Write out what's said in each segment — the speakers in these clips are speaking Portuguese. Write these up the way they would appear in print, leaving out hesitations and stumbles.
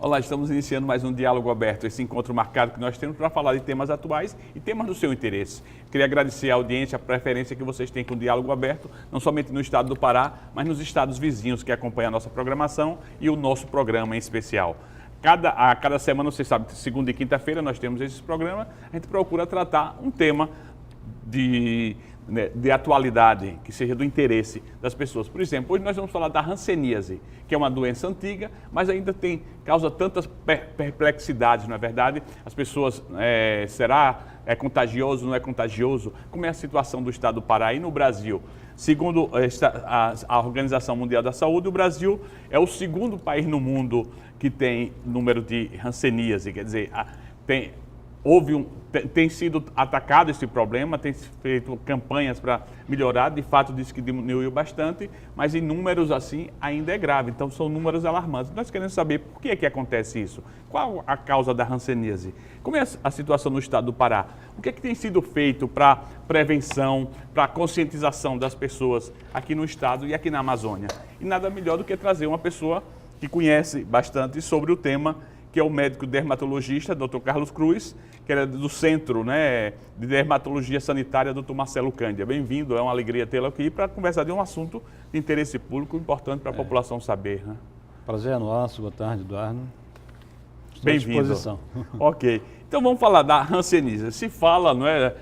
Olá, estamos iniciando mais um Diálogo Aberto, esse encontro marcado que nós temos para falar de temas atuais e temas do seu interesse. Queria agradecer a audiência, a preferência que vocês têm com o Diálogo Aberto, não somente no estado do Pará, mas nos estados vizinhos que acompanham a nossa programação e o nosso programa em especial. A cada semana, vocês sabem, segunda e quinta-feira nós temos esse programa, a gente procura tratar um tema de atualidade, que seja do interesse das pessoas. Por exemplo, hoje nós vamos falar da hanseníase, que é uma doença antiga, mas ainda causa tantas perplexidades, não é verdade? As pessoas, será contagioso, não é contagioso? Como é a situação do estado do Pará e no Brasil? Segundo a Organização Mundial da Saúde, o Brasil é o segundo país no mundo que tem número de hanseníase, quer dizer, tem sido atacado esse problema, tem feito campanhas para melhorar, de fato diz que diminuiu bastante, mas em números assim ainda é grave, então são números alarmantes. Nós queremos saber por que é que acontece isso, qual a causa da hanseníase, como é a situação no estado do Pará, o que é que tem sido feito para prevenção, para conscientização das pessoas aqui no estado e aqui na Amazônia. E nada melhor do que trazer uma pessoa que conhece bastante sobre o tema, que é o médico dermatologista, Dr. Carlos Cruz, que é do Centro de Dermatologia Sanitária, Dr. Marcelo Cândia. Bem-vindo, é uma alegria tê-lo aqui para conversar de um assunto de interesse público importante para a população saber. Né? Prazer é nosso, boa tarde, Eduardo. Bem-vindo. Ok, então vamos falar da hanseníase. Se fala, não é,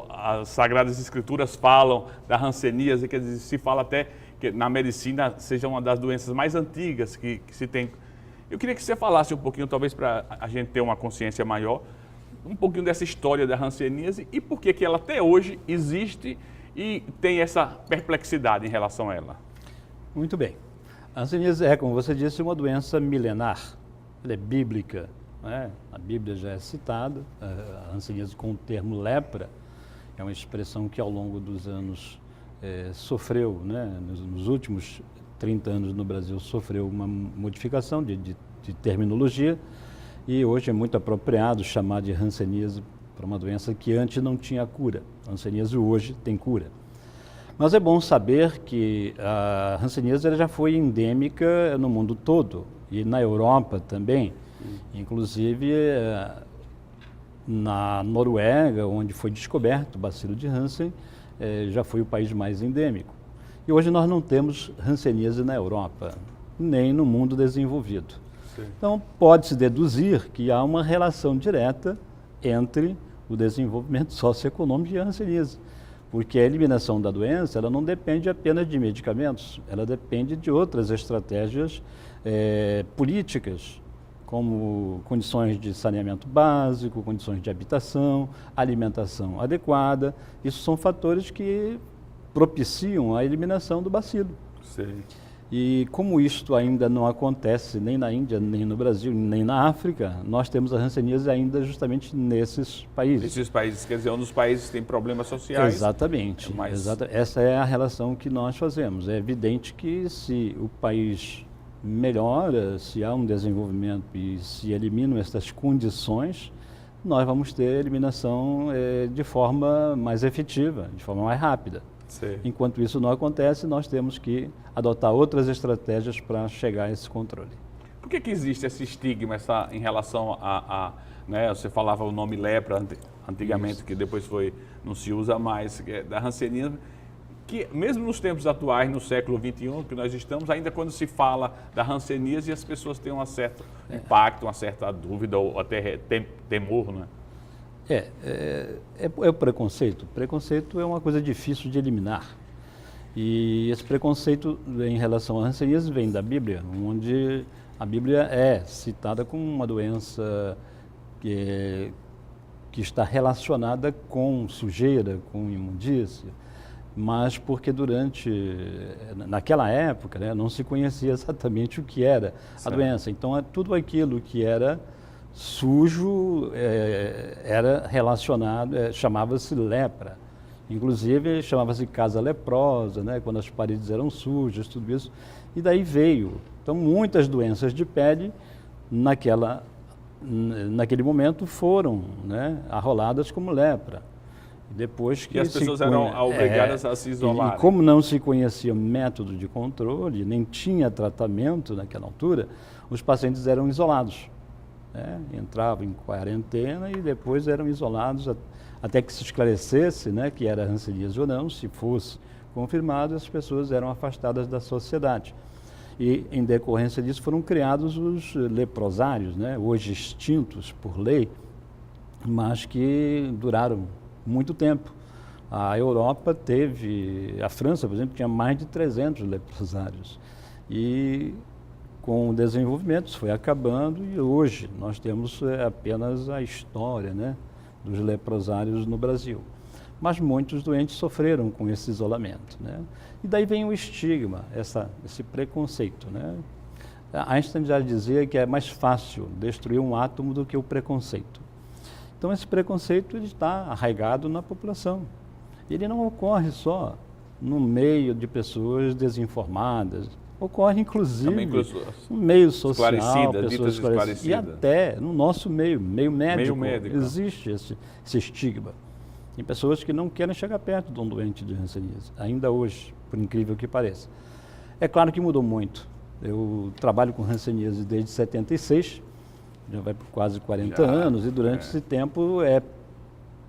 as Sagradas Escrituras falam da hanseníase, quer dizer, se fala até que na medicina seja uma das doenças mais antigas que se tem. Eu queria que você falasse um pouquinho, talvez para a gente ter uma consciência maior, um pouquinho dessa história da hanseníase e por que ela até hoje existe e tem essa perplexidade em relação a ela. Muito bem. A hanseníase é, como você disse, uma doença milenar. Ela é bíblica, né? A Bíblia já é citada. A hanseníase com o termo lepra é uma expressão que ao longo dos anos sofreu, né? Nos últimos 30 anos no Brasil sofreu uma modificação de terminologia e hoje é muito apropriado chamar de hanseníase para uma doença que antes não tinha cura. A hanseníase hoje tem cura. Mas é bom saber que a hanseníase ela já foi endêmica no mundo todo e na Europa também, inclusive na Noruega, onde foi descoberto o bacilo de Hansen, já foi o país mais endêmico. E hoje nós não temos hanseníase na Europa, nem no mundo desenvolvido. Sim. Então, pode-se deduzir que há uma relação direta entre o desenvolvimento socioeconômico e a hanseníase, porque a eliminação da doença ela não depende apenas de medicamentos, ela depende de outras estratégias políticas, como condições de saneamento básico, condições de habitação, alimentação adequada. Isso são fatores que propiciam a eliminação do bacilo. Sim. E como isto ainda não acontece nem na Índia, nem no Brasil, nem na África, nós temos a hanseníase ainda justamente nesses países. Nesses países, quer dizer, um dos países tem problemas sociais. Exatamente. Essa é a relação que nós fazemos. É evidente que se o país melhora, se há um desenvolvimento e se eliminam essas condições, nós vamos ter a eliminação de forma mais efetiva, de forma mais rápida. Sim. Enquanto isso não acontece, nós temos que adotar outras estratégias para chegar a esse controle. Por que existe esse estigma em relação né, você falava o nome lepra antigamente, isso, que depois não se usa mais, da hanseníase, que mesmo nos tempos atuais, no século XXI, que nós estamos, ainda quando se fala da hanseníase, as pessoas têm um certo impacto, uma certa dúvida ou até temor, não é? É o preconceito. Preconceito é uma coisa difícil de eliminar. E esse preconceito em relação à hanseníase vem da Bíblia, onde a Bíblia é citada como uma doença que está relacionada com sujeira, com imundícia, mas porque naquela época, né, não se conhecia exatamente o que era a doença. Então, tudo aquilo que era sujo era relacionado, chamava-se lepra. Inclusive, chamava-se casa leprosa, né, quando as paredes eram sujas, tudo isso. E daí veio. Então, muitas doenças de pele, naquele momento, foram, né, arroladas como lepra. Depois que E as pessoas eram obrigadas a se isolar. E como não se conhecia método de controle, nem tinha tratamento naquela altura, os pacientes eram isolados. Né? Entravam em quarentena e depois eram isolados até que se esclarecesse, né, que era hanseníase ou não. Se fosse confirmado, as pessoas eram afastadas da sociedade. E, em decorrência disso, foram criados os leprosários, né, hoje extintos por lei, mas que duraram muito tempo. A Europa teve, a França, por exemplo, tinha mais de 300 leprosários. E com o desenvolvimento isso foi acabando e hoje nós temos apenas a história, né, dos leprosários no Brasil. Mas muitos doentes sofreram com esse isolamento, né? E daí vem o estigma, esse preconceito, né? Einstein já dizia que é mais fácil destruir um átomo do que o preconceito. Então esse preconceito ele está arraigado na população. Ele não ocorre só no meio de pessoas desinformadas, ocorre inclusive no meio social, pessoas esclarecidas, e até no nosso meio médico, existe esse estigma. Tem pessoas que não querem chegar perto de um doente de hanseníase, ainda hoje, por incrível que pareça. É claro que mudou muito. Eu trabalho com hanseníase desde 76, já vai por quase 40 anos, e durante esse tempo é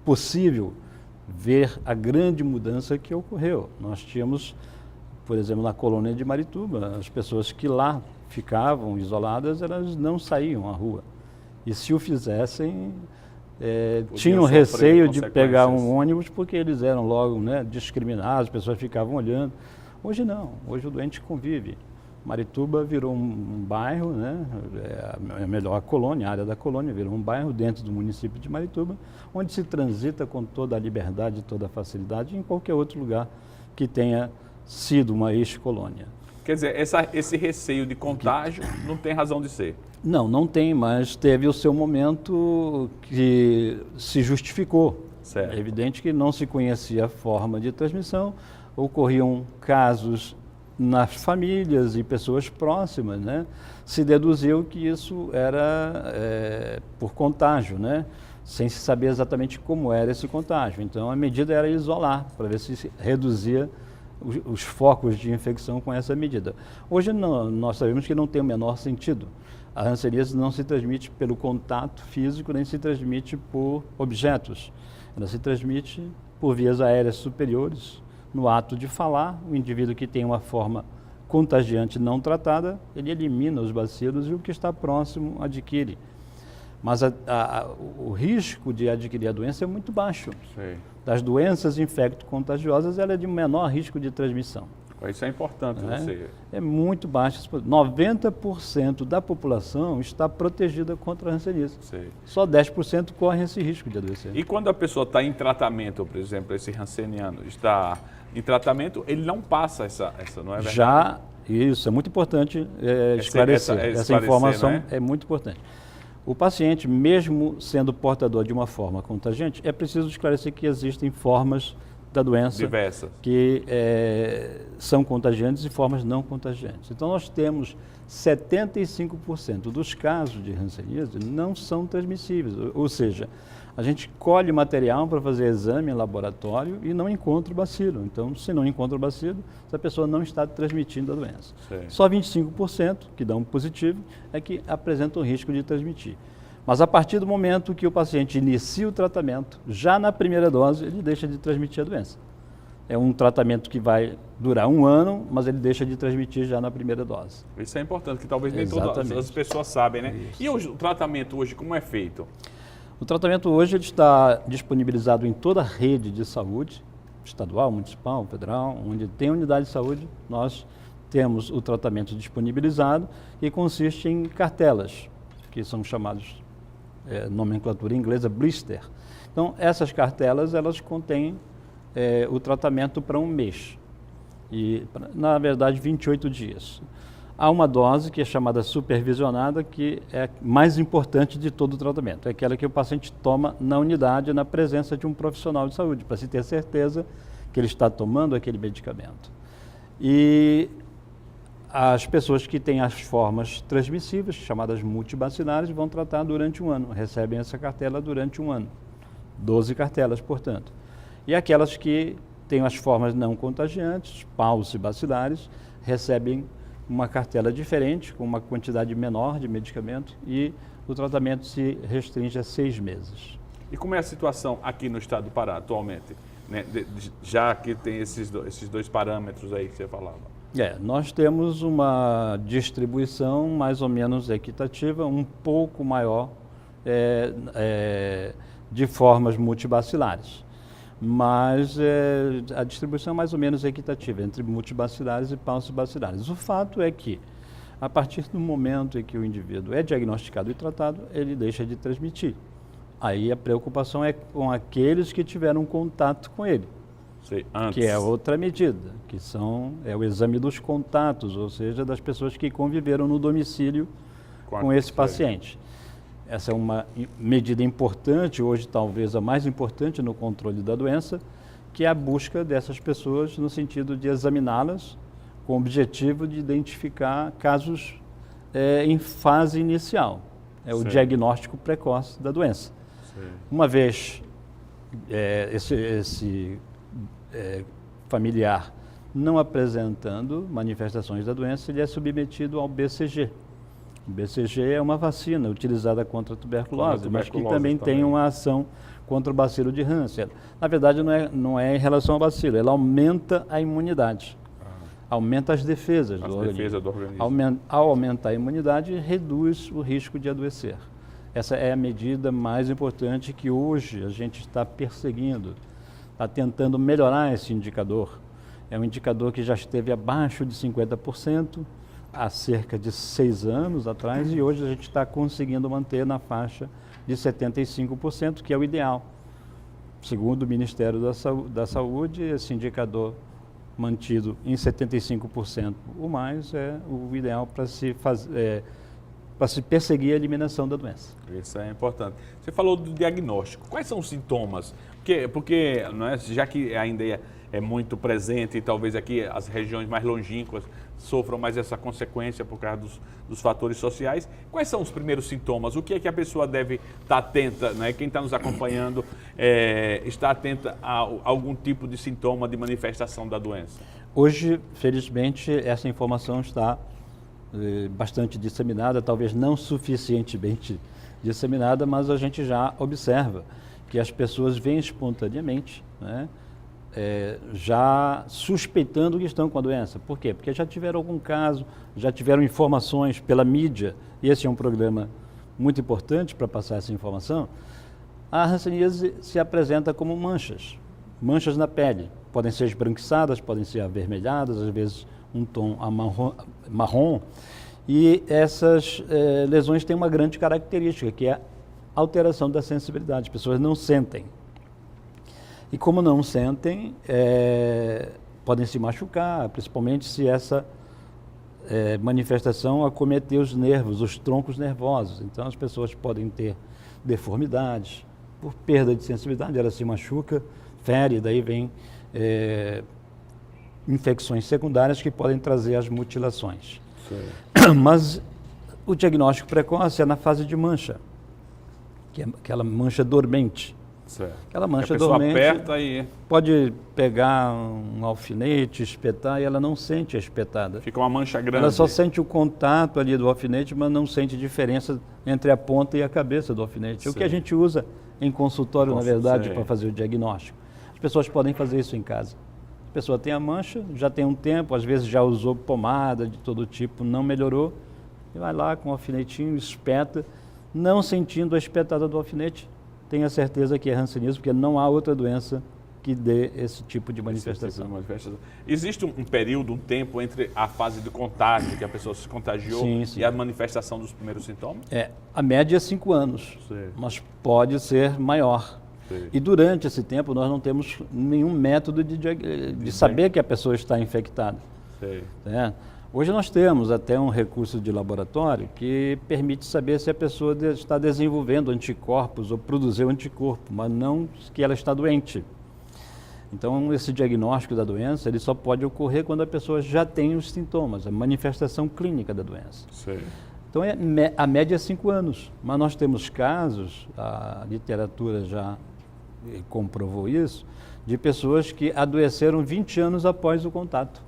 possível ver a grande mudança que ocorreu. Nós tínhamos, por exemplo, na colônia de Marituba, as pessoas que lá ficavam isoladas, elas não saíam à rua. E se o fizessem, tinham receio de pegar um ônibus porque eles eram logo, né, discriminados, as pessoas ficavam olhando. Hoje não, hoje o doente convive. Marituba virou um bairro, né, melhor a colônia, a área da colônia virou um bairro dentro do município de Marituba, onde se transita com toda a liberdade, toda a facilidade, em qualquer outro lugar que tenha sido uma ex-colônia. Quer dizer, esse receio de contágio não tem razão de ser? Não tem, mas teve o seu momento que se justificou. Certo. É evidente que não se conhecia a forma de transmissão, ocorriam casos nas famílias e pessoas próximas, né? Se deduziu que isso era por contágio, né? Sem se saber exatamente como era esse contágio. Então a medida era isolar, para ver se reduzia os focos de infecção com essa medida. Hoje não, nós sabemos que não tem o menor sentido. A hanseníase não se transmite pelo contato físico, nem se transmite por objetos. Ela se transmite por vias aéreas superiores. No ato de falar, o indivíduo que tem uma forma contagiante não tratada, ele elimina os bacilos e o que está próximo adquire. Mas o risco de adquirir a doença é muito baixo. Sei. Das doenças infecto-contagiosas, ela é de menor risco de transmissão. Isso é importante você... É muito baixo. 90% da população está protegida contra a hanseníase. Só 10% corre esse risco de adoecer. E quando a pessoa está em tratamento, por exemplo, esse hanseniano está em tratamento, ele não passa essa não é verdade? Isso é muito importante esclarecer. Essa informação, né? É muito importante. O paciente, mesmo sendo portador de uma forma contagiante, é preciso esclarecer que existem formas da doença diversas que são contagiantes e formas não contagiantes. Então nós temos 75% dos casos de hanseníase não são transmissíveis, ou seja, a gente colhe material para fazer exame em laboratório e não encontra o bacilo. Então, se não encontra o bacilo, essa pessoa não está transmitindo a doença. Sim. Só 25% que dão positivo é que apresentam risco de transmitir. Mas a partir do momento que o paciente inicia o tratamento, já na primeira dose, ele deixa de transmitir a doença. É um tratamento que vai durar 1 ano, mas ele deixa de transmitir já na primeira dose. Isso é importante, que talvez nem todas as pessoas sabem, né? Isso. E hoje, o tratamento hoje, como é feito? O tratamento hoje ele está disponibilizado em toda a rede de saúde, estadual, municipal, federal, onde tem unidade de saúde, nós temos o tratamento disponibilizado e consiste em cartelas, que são chamados, nomenclatura inglesa, blister. Então, essas cartelas, elas contêm o tratamento para 1 mês, e na verdade 28 dias. Há uma dose que é chamada supervisionada, que é mais importante de todo o tratamento. É aquela que o paciente toma na unidade, na presença de um profissional de saúde, para se ter certeza que ele está tomando aquele medicamento. E as pessoas que têm as formas transmissíveis, chamadas multibacilares, vão tratar durante 1 ano, recebem essa cartela durante 1 ano. 12 cartelas, portanto. E aquelas que têm as formas não contagiantes, paucibacilares, recebem uma cartela diferente, com uma quantidade menor de medicamento, e o tratamento se restringe a 6 meses. E como é a situação aqui no estado do Pará atualmente, né? Já que tem esses dois parâmetros aí que você falava? Nós temos uma distribuição mais ou menos equitativa, um pouco maior de formas multibacilares. Mas a distribuição é mais ou menos equitativa entre multibacilares e paucibacilares. O fato é que, a partir do momento em que o indivíduo é diagnosticado e tratado, ele deixa de transmitir. Aí a preocupação é com aqueles que tiveram contato com ele, que é outra medida, que é o exame dos contatos, ou seja, das pessoas que conviveram no domicílio com esse paciente. Essa é uma medida importante, hoje talvez a mais importante no controle da doença, que é a busca dessas pessoas no sentido de examiná-las com o objetivo de identificar casos em fase inicial. É o diagnóstico precoce da doença. Uma vez esse familiar não apresentando manifestações da doença, ele é submetido ao BCG. O BCG é uma vacina utilizada contra a tuberculose, mas que também tem uma ação contra o bacilo de Hansen. Na verdade, não é em relação ao bacilo, ela aumenta a imunidade, aumenta as defesas do organismo. Ao aumentar a imunidade, reduz o risco de adoecer. Essa é a medida mais importante que hoje a gente está perseguindo, está tentando melhorar esse indicador. É um indicador que já esteve abaixo de 50%, há cerca de 6 anos atrás, e hoje a gente está conseguindo manter na faixa de 75%, que é o ideal. Segundo o Ministério da Saúde, esse indicador mantido em 75% ou mais é o ideal para se perseguir a eliminação da doença. Isso é importante. Você falou do diagnóstico. Quais são os sintomas? Porque não é, já que ainda é muito presente e talvez aqui as regiões mais longínquas sofram mais essa consequência por causa dos fatores sociais. Quais são os primeiros sintomas? O que é que a pessoa deve estar atenta, né? Quem está nos acompanhando está atenta a algum tipo de sintoma de manifestação da doença? Hoje, felizmente, essa informação está bastante disseminada, talvez não suficientemente disseminada, mas a gente já observa que as pessoas vêm espontaneamente, né? Já suspeitando que estão com a doença. Por quê? Porque já tiveram algum caso, já tiveram informações pela mídia, e esse é um programa muito importante para passar essa informação. A hanseníase se apresenta como manchas na pele. Podem ser esbranquiçadas, podem ser avermelhadas, às vezes um tom marrom. E essas lesões têm uma grande característica, que é a alteração da sensibilidade. As pessoas não sentem. E como não sentem, podem se machucar, principalmente se essa manifestação acometer os nervos, os troncos nervosos. Então as pessoas podem ter deformidades, por perda de sensibilidade, ela se machuca, fere, daí vem infecções secundárias que podem trazer as mutilações. Sim. Mas o diagnóstico precoce é na fase de mancha, que é aquela mancha dormente. Certo. Aquela mancha a pessoa dormente aperta e pode pegar um alfinete, espetar, e ela não sente a espetada. Fica uma mancha grande. Ela só sente o contato ali do alfinete, mas não sente diferença entre a ponta e a cabeça do alfinete. Sim. O que a gente usa em consultório, na verdade, para fazer o diagnóstico. As pessoas podem fazer isso em casa. A pessoa tem a mancha, já tem um tempo, às vezes já usou pomada de todo tipo, não melhorou, e vai lá com o alfinetinho, espeta, não sentindo a espetada do alfinete. Tenha certeza que é hanseníase, porque não há outra doença que dê esse tipo de manifestação. Existe um período, um tempo entre a fase do contágio, que a pessoa se contagiou, sim. E a manifestação dos primeiros sintomas? A média é 5 anos, sim. Mas pode ser maior. Sim. E durante esse tempo nós não temos nenhum método de saber que a pessoa está infectada. Sim. Hoje nós temos até um recurso de laboratório que permite saber se a pessoa está desenvolvendo anticorpos ou produziu anticorpo, mas não que ela está doente. Então esse diagnóstico da doença ele só pode ocorrer quando a pessoa já tem os sintomas, a manifestação clínica da doença. Sim. Então a média é 5 anos, mas nós temos casos, a literatura já comprovou isso, de pessoas que adoeceram 20 anos após o contato.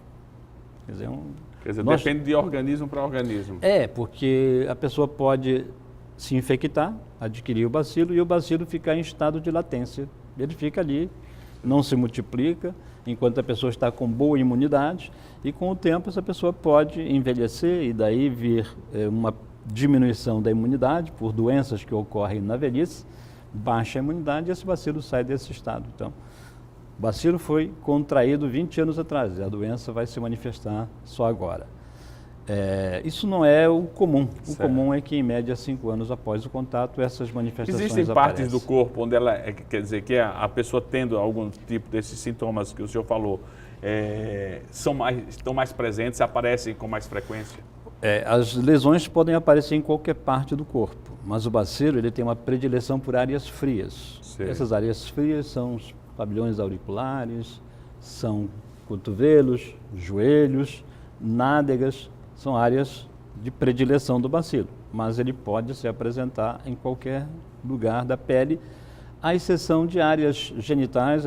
Quer dizer, depende de organismo para organismo. Porque a pessoa pode se infectar, adquirir o bacilo e o bacilo ficar em estado de latência. Ele fica ali, não se multiplica, enquanto a pessoa está com boa imunidade, e com o tempo essa pessoa pode envelhecer e daí vir uma diminuição da imunidade por doenças que ocorrem na velhice, baixa a imunidade e esse bacilo sai desse estado. Então, o bacilo foi contraído 20 anos atrás, e a doença vai se manifestar só agora. Isso não é o comum. O comum é que, em média, 5 anos após o contato, essas manifestações Existem aparecem. partes do corpo onde ela, quer dizer, que a pessoa tendo algum tipo desses sintomas que o senhor falou, estão mais presentes, aparecem com mais frequência? As lesões podem aparecer em qualquer parte do corpo, mas o bacilo ele tem uma predileção por áreas frias. Essas áreas frias são os pavilhões auriculares, são cotovelos, joelhos, nádegas, são áreas de predileção do bacilo, mas ele pode se apresentar em qualquer lugar da pele, à exceção de áreas genitais,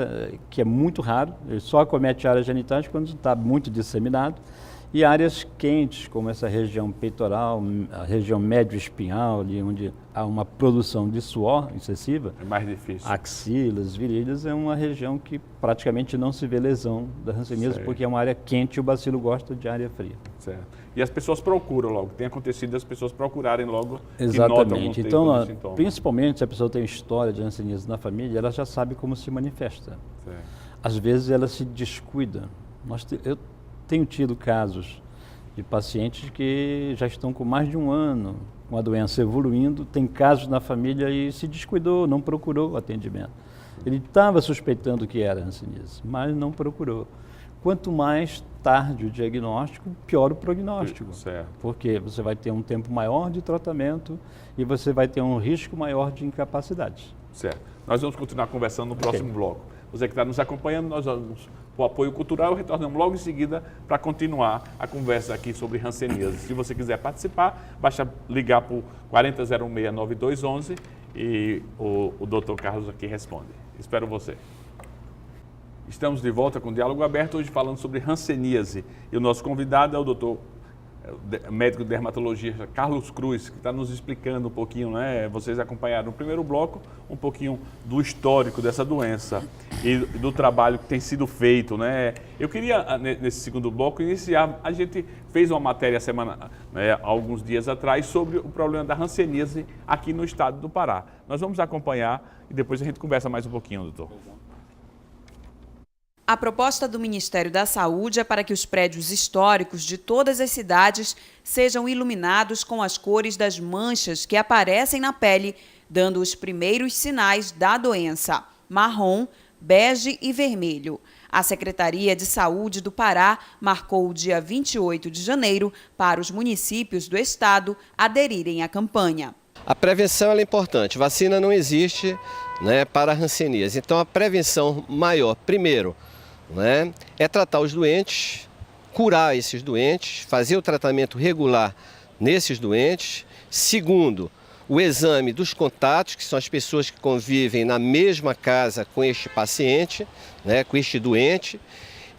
que é muito raro, ele só acomete áreas genitais quando está muito disseminado, e áreas quentes, como essa região peitoral, a região médio-espinhal, ali onde há uma produção de suor excessiva. É mais difícil. Axilas, virilhas, é uma região que praticamente não se vê lesão da hanseníase, porque é uma área quente e o bacilo gosta de área fria. Certo. E as pessoas procuram logo, tem acontecido as pessoas procurarem logo. Exatamente. Então, principalmente se a pessoa tem história de hanseníase na família, ela já sabe como se manifesta. Certo. Às vezes ela se descuida. Eu tenho tido casos de pacientes que já estão com mais de 1 ano com a doença evoluindo, tem casos na família e se descuidou, não procurou o atendimento. Ele estava suspeitando que era hanseníase, mas não procurou. Quanto mais tarde o diagnóstico, pior o prognóstico. Certo. Porque você vai ter um tempo maior de tratamento e você vai ter um risco maior de incapacidade. Certo. Nós vamos continuar conversando no próximo bloco. Você que está nos acompanhando, nós vamos para o apoio cultural, retornamos logo em seguida para continuar a conversa aqui sobre hanseníase. Se você quiser participar, basta ligar para o 4006-9211 e o Dr. Carlos aqui responde. Espero você. Estamos de volta com o Diálogo Aberto, hoje falando sobre hanseníase. E o nosso convidado é o doutor médico dermatologista Carlos Cruz, que está nos explicando um pouquinho, né? Vocês acompanharam no primeiro bloco um pouquinho do histórico dessa doença e do trabalho que tem sido feito, né? Eu queria, nesse segundo bloco, iniciar, a gente fez uma matéria alguns dias atrás sobre o problema da hanseníase aqui no estado do Pará. Nós vamos acompanhar e depois a gente conversa mais um pouquinho, doutor. A proposta do Ministério da Saúde é para que os prédios históricos de todas as cidades sejam iluminados com as cores das manchas que aparecem na pele, dando os primeiros sinais da doença: marrom, bege e vermelho. A Secretaria de Saúde do Pará marcou o dia 28 de janeiro para os municípios do estado aderirem à campanha. A prevenção é importante. Vacina não existe, né, para a hanseníase. Então, a prevenção maior, primeiro, né, é tratar os doentes, curar esses doentes, fazer o tratamento regular nesses doentes. Segundo, o exame dos contatos, que são as pessoas que convivem na mesma casa com este paciente, né, com este doente.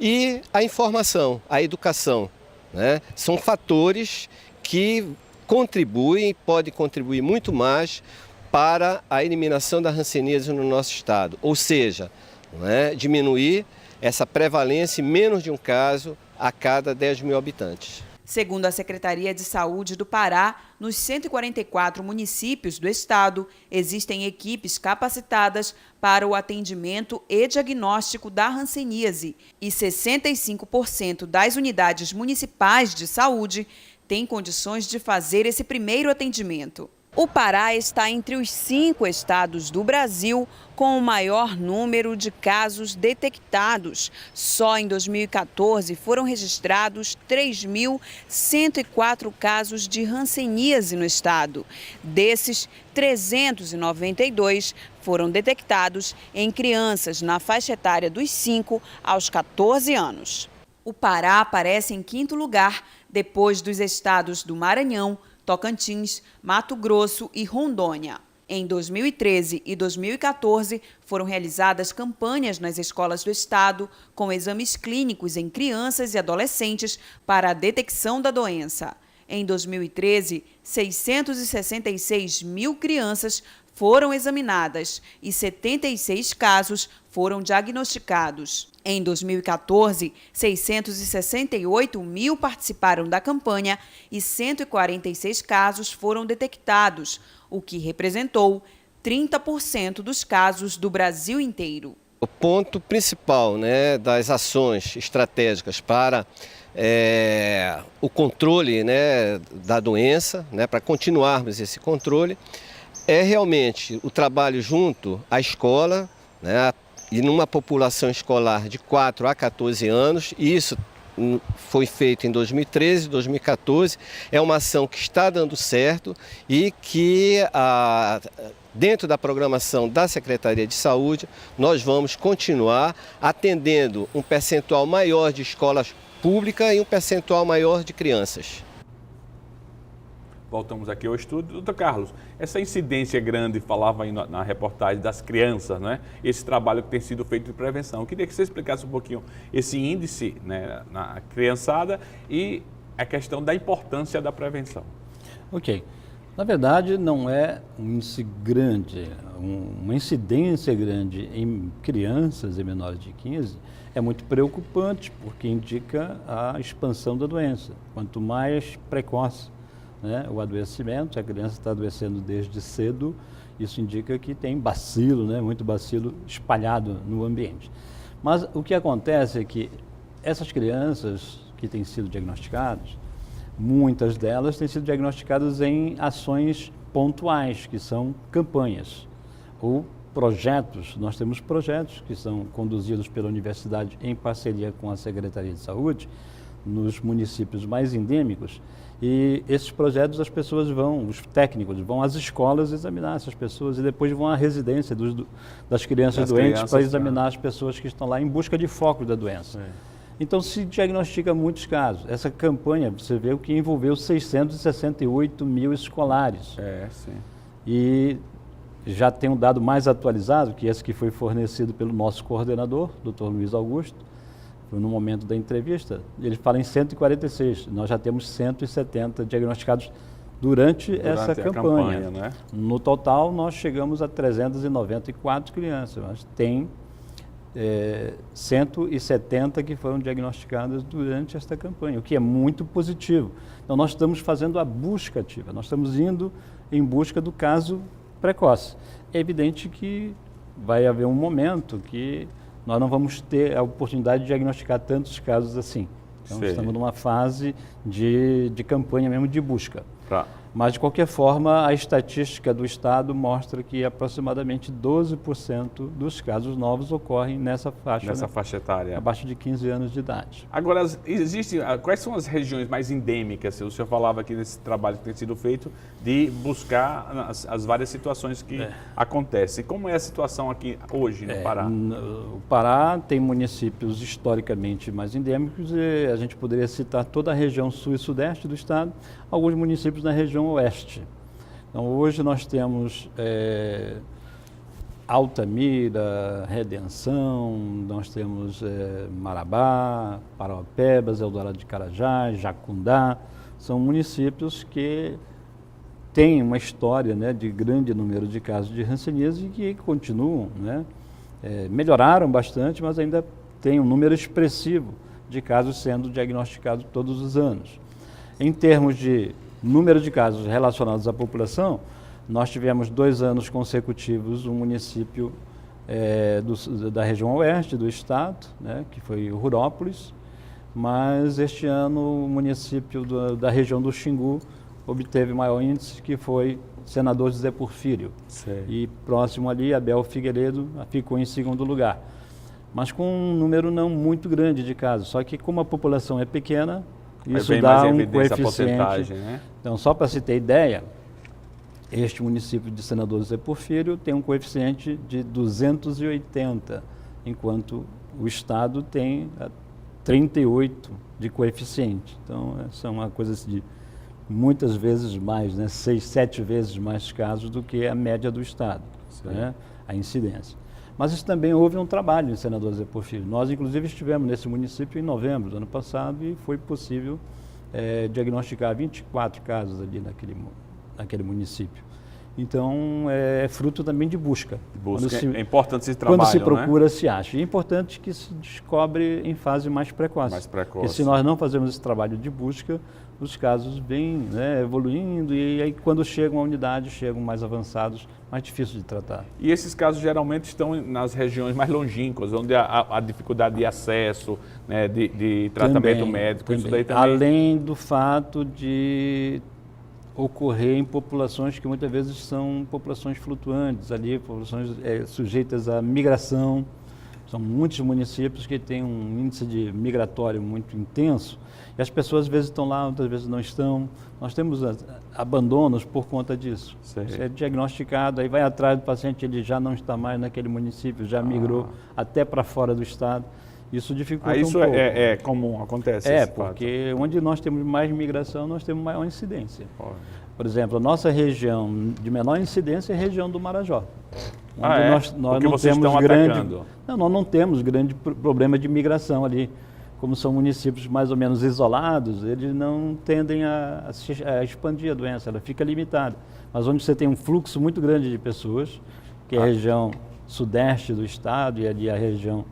E a informação, a educação, né, são fatores que contribuem, podem contribuir muito mais para a eliminação da hanseníase no nosso estado. Ou seja, né, diminuir essa prevalência em menos de um caso a cada 10 mil habitantes. Segundo a Secretaria de Saúde do Pará, nos 144 municípios do estado, existem equipes capacitadas para o atendimento e diagnóstico da hanseníase e 65% das unidades municipais de saúde têm condições de fazer esse primeiro atendimento. O Pará está entre os 5 estados do Brasil com o maior número de casos detectados. Só em 2014 foram registrados 3.104 casos de hanseníase no estado. Desses, 392 foram detectados em crianças na faixa etária dos 5 aos 14 anos. O Pará aparece em 5º lugar, depois dos estados do Maranhão, Tocantins, Mato Grosso e Rondônia. Em 2013 e 2014, foram realizadas campanhas nas escolas do estado com exames clínicos em crianças e adolescentes para a detecção da doença. Em 2013, 666 mil crianças foram examinadas e 76 casos foram diagnosticados. Em 2014, 668 mil participaram da campanha e 146 casos foram detectados, o que representou 30% dos casos do Brasil inteiro. O ponto principal, né, das ações estratégicas para o controle, né, da doença, né, para continuarmos esse controle, é realmente o trabalho junto à escola, né, e numa população escolar de 4 a 14 anos. Isso foi feito em 2013, 2014, é uma ação que está dando certo e que dentro da programação da Secretaria de Saúde nós vamos continuar atendendo um percentual maior de escolas públicas e um percentual maior de crianças. Voltamos aqui ao estúdio. Doutor Carlos, essa incidência grande, falava aí na reportagem, das crianças, né? Esse trabalho que tem sido feito de prevenção. Eu queria que você explicasse um pouquinho esse índice, né, na criançada e a questão da importância da prevenção. Ok. Na verdade, não é um índice grande, uma incidência grande em crianças e menores de 15 é muito preocupante, porque indica a expansão da doença. Quanto mais precoce, né, o adoecimento, a criança está adoecendo desde cedo, isso indica que tem bacilo, né, muito bacilo espalhado no ambiente. Mas o que acontece é que essas crianças que têm sido diagnosticadas, muitas delas têm sido diagnosticadas em ações pontuais, que são campanhas ou projetos. Nós temos projetos que são conduzidos pela universidade em parceria com a Secretaria de Saúde, nos municípios mais endêmicos, e esses projetos as pessoas vão, os técnicos vão às escolas examinar essas pessoas e depois vão à residência das crianças doentes para examinar as pessoas que estão lá em busca de foco da doença. Então se diagnostica muitos casos. Essa campanha, você vê o que envolveu 668 mil escolares. Sim. E já tem um dado mais atualizado, que esse que foi fornecido pelo nosso coordenador, Dr. Luiz Augusto, no momento da entrevista, ele fala em 146, nós já temos 170 diagnosticados durante essa campanha, né? No total, nós chegamos a 394 crianças, mas tem 170 que foram diagnosticadas durante esta campanha, o que é muito positivo. Então, nós estamos fazendo a busca ativa, nós estamos indo em busca do caso precoce. É evidente que vai haver um momento que nós não vamos ter a oportunidade de diagnosticar tantos casos assim. Então, estamos numa fase de campanha mesmo de busca. Mas, de qualquer forma, a estatística do Estado mostra que aproximadamente 12% dos casos novos ocorrem nessa faixa. Nessa faixa etária. Abaixo de 15 anos de idade. Agora, quais são as regiões mais endêmicas? O senhor falava aqui nesse trabalho que tem sido feito de buscar as várias situações que acontecem. Como é a situação aqui hoje no Pará? O Pará tem municípios historicamente mais endêmicos e a gente poderia citar toda a região sul e sudeste do estado, alguns municípios na região oeste. Então, hoje nós temos Altamira, Redenção, nós temos Marabá, Paraupebas, Eldorado de Carajás, Jacundá. São municípios que têm uma história, né, de grande número de casos de hanseníase e que continuam, né, melhoraram bastante, mas ainda tem um número expressivo de casos sendo diagnosticados todos os anos. Em termos de número de casos relacionados à população, nós tivemos 2 anos consecutivos um município da região oeste do estado, né, que foi Rurópolis, mas este ano o município da região do Xingu obteve maior índice, que foi Senador José Porfírio. E próximo ali, Abel Figueiredo ficou em segundo lugar. Mas com um número não muito grande de casos, só que como a população é pequena, isso dá um coeficiente. Né? Então, só para se ter ideia, este município de Senador José Porfírio tem um coeficiente de 280, enquanto o estado tem 38 de coeficiente. Então, são uma coisa de muitas vezes mais, né, 6, 7 vezes mais casos do que a média do estado, né, a incidência. Mas isso também houve um trabalho em Senador Zé Porfírio. Nós, inclusive, estivemos nesse município em novembro do ano passado e foi possível diagnosticar 24 casos ali naquele município. Então, é fruto também de busca. É importante esse trabalho, quando se né? procura, se acha. E é importante que se descobre em fase mais precoce. Porque se nós não fazemos esse trabalho de busca, os casos vêm, né, evoluindo e aí quando chegam à unidade, chegam mais avançados, mais difíceis de tratar. E esses casos geralmente estão nas regiões mais longínquas, onde há dificuldade de acesso, né, de tratamento médico. Isso daí também... Além do fato de ocorrer em populações que muitas vezes são populações flutuantes, ali, populações sujeitas à migração. São muitos municípios que têm um índice de migratório muito intenso e as pessoas às vezes estão lá, outras vezes não estão. Nós temos abandonos por conta disso. Isso é diagnosticado, aí vai atrás do paciente, ele já não está mais naquele município, já migrou até para fora do estado. Isso dificulta isso um pouco. É comum, acontece. Porque onde nós temos mais migração, nós temos maior incidência. Por exemplo, a nossa região de menor incidência é a região do Marajó. Nós não temos nós não temos grande problema de migração ali. Como são municípios mais ou menos isolados, eles não tendem a expandir a doença, ela fica limitada. Mas onde você tem um fluxo muito grande de pessoas, que é a região sudeste do estado e ali a região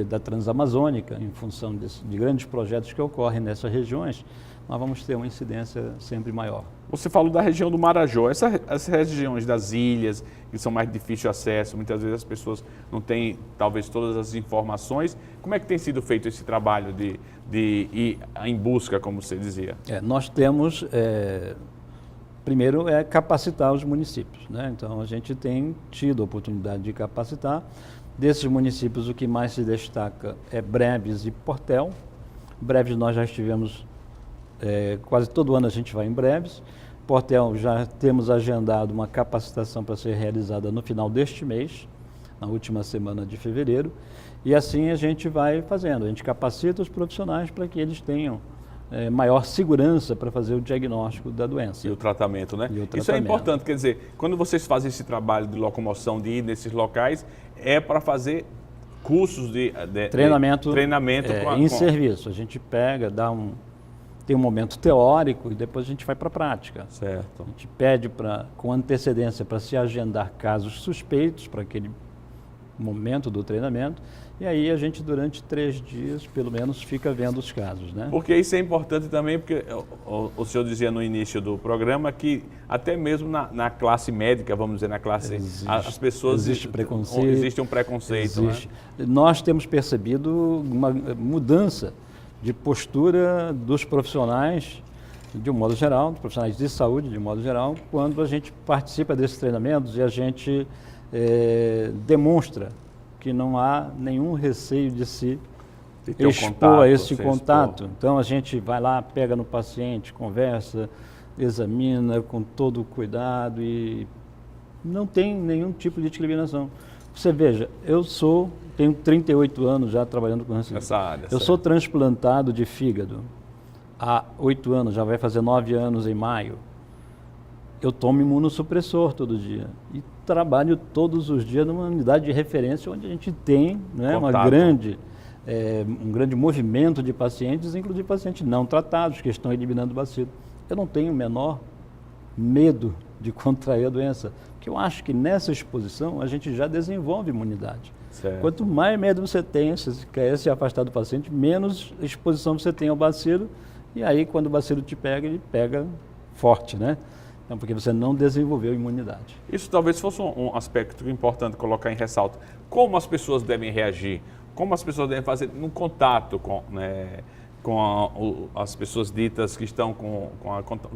da Transamazônica, em função de grandes projetos que ocorrem nessas regiões, nós vamos ter uma incidência sempre maior. Você falou da região do Marajó, essas regiões das ilhas, que são mais difíceis de acesso, muitas vezes as pessoas não têm, talvez, todas as informações. Como é que tem sido feito esse trabalho de ir em busca, como você dizia? Nós temos, primeiro, capacitar os municípios, né? Então, a gente tem tido a oportunidade de capacitar. Desses municípios, o que mais se destaca é Breves e Portel. Breves nós já estivemos, quase todo ano a gente vai em Breves. Portel já temos agendado uma capacitação para ser realizada no final deste mês, na última semana de fevereiro. E assim a gente vai fazendo, a gente capacita os profissionais para que eles tenham maior segurança para fazer o diagnóstico da doença. E o tratamento, né? Isso é importante, quer dizer, quando vocês fazem esse trabalho de locomoção, de ir nesses locais, é para fazer cursos de treinamento em serviço. A gente pega, tem um momento teórico e depois a gente vai para a prática. Certo. A gente pede com antecedência para se agendar casos suspeitos para aquele momento do treinamento. E aí a gente, durante 3 dias, pelo menos, fica vendo os casos, né? Porque isso é importante também, porque o senhor dizia no início do programa que até mesmo na classe médica, vamos dizer, na classe... as pessoas... Existe preconceito. Existe um preconceito, existe. Né? Nós temos percebido uma mudança de postura dos profissionais, de um modo geral, dos profissionais de saúde, de um modo geral, quando a gente participa desses treinamentos e a gente demonstra que não há nenhum receio de se expor a esse contato. Então a gente vai lá, pega no paciente, conversa, examina com todo o cuidado e não tem nenhum tipo de discriminação. Você veja, tenho 38 anos já trabalhando com essa área. Eu sou transplantado de fígado há 8 anos, já vai fazer 9 anos em maio. Eu tomo imunossupressor todo dia e trabalho todos os dias numa unidade de referência onde a gente tem, né, um grande movimento de pacientes, inclusive pacientes não tratados, que estão eliminando o bacilo. Eu não tenho o menor medo de contrair a doença, porque eu acho que nessa exposição a gente já desenvolve imunidade. Certo. Quanto mais medo você tem, se quer se afastar do paciente, menos exposição você tem ao bacilo, e aí quando o bacilo te pega, ele pega forte, né? Então, porque você não desenvolveu imunidade. Isso talvez fosse um aspecto importante colocar em ressalto. Como as pessoas devem reagir? Como as pessoas devem fazer no contato com as pessoas ditas que estão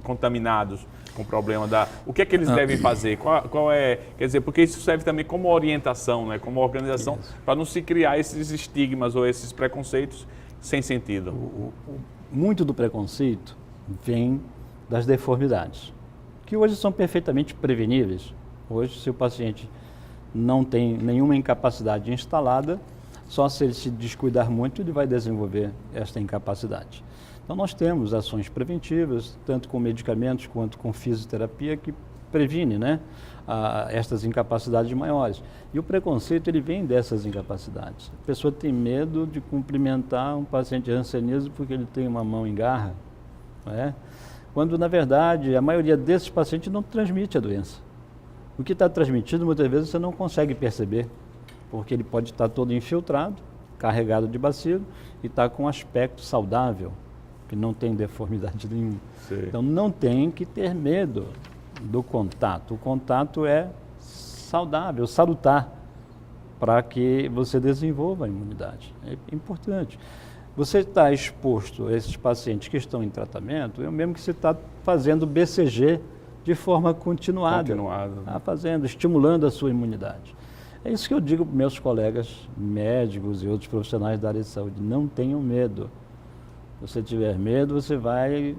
contaminados com o problema o que é que eles devem fazer? Qual é? Quer dizer, porque isso serve também como orientação, né? Como organização, para não se criar esses estigmas ou esses preconceitos sem sentido. Muito do preconceito vem das deformidades, que hoje são perfeitamente preveníveis. Hoje, se o paciente não tem nenhuma incapacidade instalada, só se ele se descuidar muito, ele vai desenvolver esta incapacidade. Então nós temos ações preventivas, tanto com medicamentos quanto com fisioterapia, que previne, né, estas incapacidades maiores. E o preconceito, ele vem dessas incapacidades. A pessoa tem medo de cumprimentar um paciente de hanseníase porque ele tem uma mão em garra, não é? Quando, na verdade, a maioria desses pacientes não transmite a doença. O que está transmitido, muitas vezes, você não consegue perceber, porque ele pode estar todo infiltrado, carregado de bacilo, e está com um aspecto saudável, que não tem deformidade nenhuma. Sim. Então, não tem que ter medo do contato. O contato é saudável, salutar, para que você desenvolva a imunidade. É importante. Você está exposto a esses pacientes que estão em tratamento, é o mesmo que você está fazendo BCG de forma continuada. Fazendo, estimulando a sua imunidade. É isso que eu digo para meus colegas médicos e outros profissionais da área de saúde. Não tenham medo. Se você tiver medo, você vai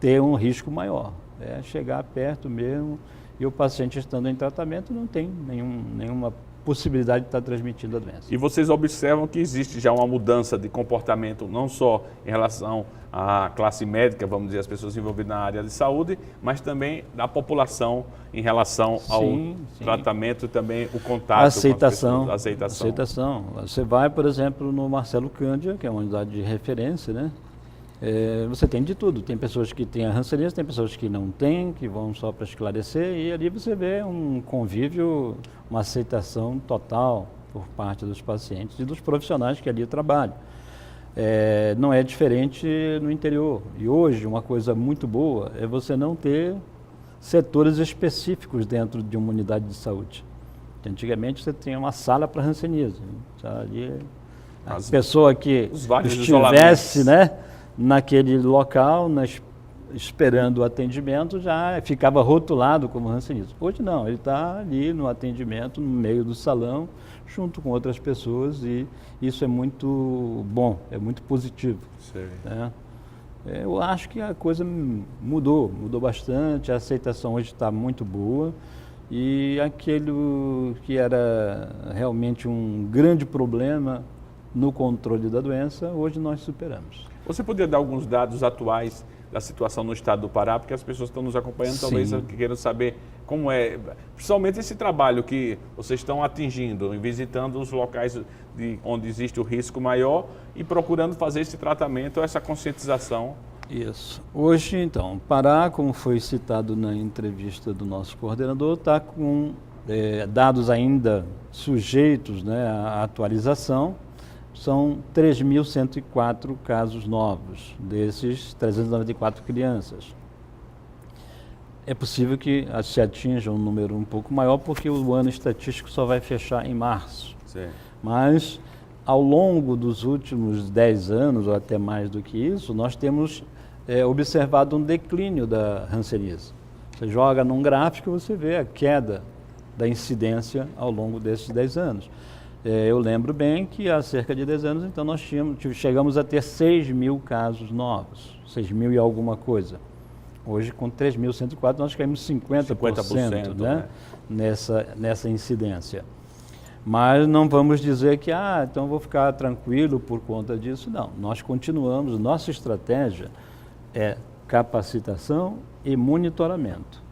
ter um risco maior. É chegar perto mesmo, e o paciente estando em tratamento não tem nenhuma possibilidade de estar transmitindo a doença. E vocês observam que existe já uma mudança de comportamento, não só em relação à classe médica, vamos dizer, as pessoas envolvidas na área de saúde, mas também da população em relação ao tratamento e também o contato aceitação, com as pessoas. Aceitação. Você vai, por exemplo, no Marcelo Cândia, que é uma unidade de referência, né? Você tem de tudo. Tem pessoas que têm a hanseníase, tem pessoas que não têm, que vão só para esclarecer, e ali você vê um convívio, uma aceitação total por parte dos pacientes e dos profissionais que ali trabalham. Não é diferente no interior. E hoje, uma coisa muito boa é você não ter setores específicos dentro de uma unidade de saúde. Antigamente você tinha uma sala para hanseníase. Ali, a pessoa que estivesse, né, naquele local, esperando o atendimento, já ficava rotulado como hanseníase. Hoje não, ele está ali no atendimento, no meio do salão, junto com outras pessoas, e isso é muito bom, é muito positivo. Né? Eu acho que a coisa mudou bastante, a aceitação hoje está muito boa, e aquilo que era realmente um grande problema no controle da doença, hoje nós superamos. Você poderia dar alguns dados atuais da situação no estado do Pará, porque as pessoas que estão nos acompanhando talvez queiram saber como é, principalmente esse trabalho que vocês estão atingindo, visitando os locais onde existe o risco maior e procurando fazer esse tratamento, essa conscientização. Isso. Hoje, então, Pará, como foi citado na entrevista do nosso coordenador, está com dados ainda sujeitos, né, à atualização. São 3.104 casos novos, desses 394 crianças. É possível que se atinja um número um pouco maior, porque o ano estatístico só vai fechar em março. Sim. Mas, ao longo dos últimos 10 anos, ou até mais do que isso, nós temos observado um declínio da hanseníase. Você joga num gráfico e você vê a queda da incidência ao longo desses 10 anos. Eu lembro bem que há cerca de 10 anos, então, nós chegamos a ter 6.000 casos novos, 6.000 e alguma coisa. Hoje, com 3.104, nós caímos 50%, né? Nessa incidência. Mas não vamos dizer que, então vou ficar tranquilo por conta disso. Não, nós continuamos, nossa estratégia é capacitação e monitoramento.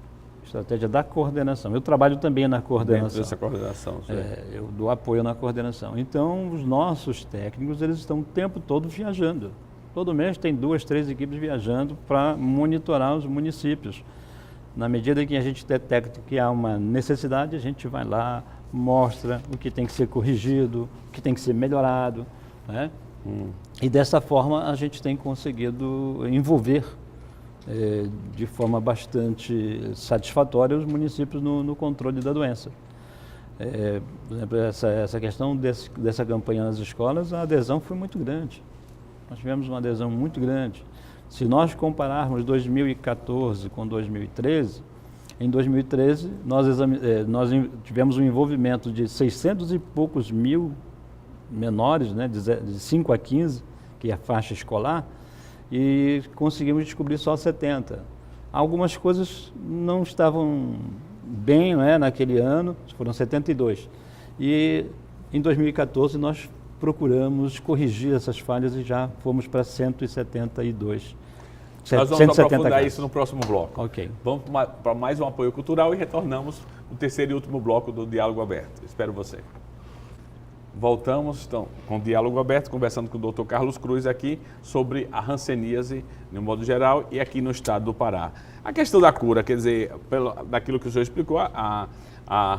Estratégia da coordenação. Eu trabalho também na coordenação. Dentro dessa coordenação, sim. Eu dou apoio na coordenação. Então, os nossos técnicos, eles estão o tempo todo viajando. Todo mês tem 2, 3 equipes viajando para monitorar os municípios. Na medida que a gente detecta que há uma necessidade, a gente vai lá, mostra o que tem que ser corrigido, o que tem que ser melhorado, né? E dessa forma a gente tem conseguido envolver de forma bastante satisfatória os municípios no controle da doença. Por exemplo, essa questão dessa campanha nas escolas, a adesão foi muito grande. Nós tivemos uma adesão muito grande. Se nós compararmos 2014 com 2013, em 2013 nós tivemos um envolvimento de 600 e poucos mil menores, né, de 5 a 15, que é a faixa escolar, e conseguimos descobrir só 70. Algumas coisas não estavam bem, né, naquele ano, foram 72. E em 2014 nós procuramos corrigir essas falhas e já fomos para 172. Nós vamos 170 aprofundar casos. isso no próximo bloco. Ok. Vamos para mais um apoio cultural e retornamos no terceiro e último bloco do Diálogo Aberto. Espero você. Voltamos então, com o Diálogo Aberto, conversando com o Dr. Carlos Cruz aqui sobre a hanseníase, no modo geral, e aqui no estado do Pará. A questão da cura, quer dizer, daquilo que o senhor explicou, a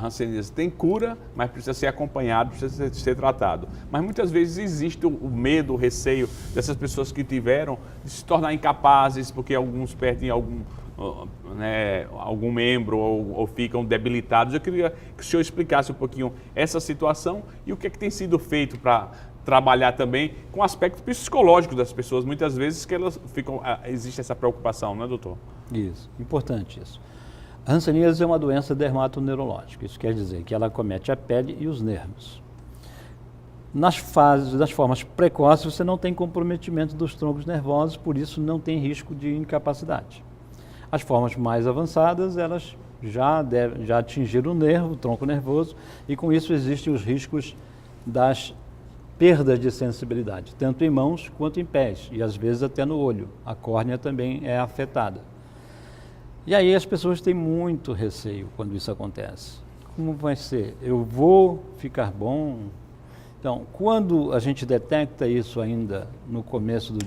hanseníase tem cura, mas precisa ser acompanhado, precisa ser tratado. Mas muitas vezes existe o medo, o receio dessas pessoas que tiveram de se tornar incapazes, porque alguns perdem algum membro ou ficam debilitados. Eu queria que o senhor explicasse um pouquinho essa situação e o que é que tem sido feito para trabalhar também com o aspecto psicológico das pessoas, muitas vezes que elas ficam, existe essa preocupação, não é, doutor? Isso, importante isso. A hanseníase é uma doença dermatoneurológica, isso quer dizer que ela acomete a pele e os nervos. Nas formas precoces, você não tem comprometimento dos troncos nervosos, por isso não tem risco de incapacidade. As formas mais avançadas, elas já atingiram o nervo, o tronco nervoso, e com isso existem os riscos das perdas de sensibilidade, tanto em mãos quanto em pés, e às vezes até no olho. A córnea também é afetada. E aí as pessoas têm muito receio quando isso acontece. Como vai ser? Eu vou ficar bom? Então, quando a gente detecta isso ainda no começo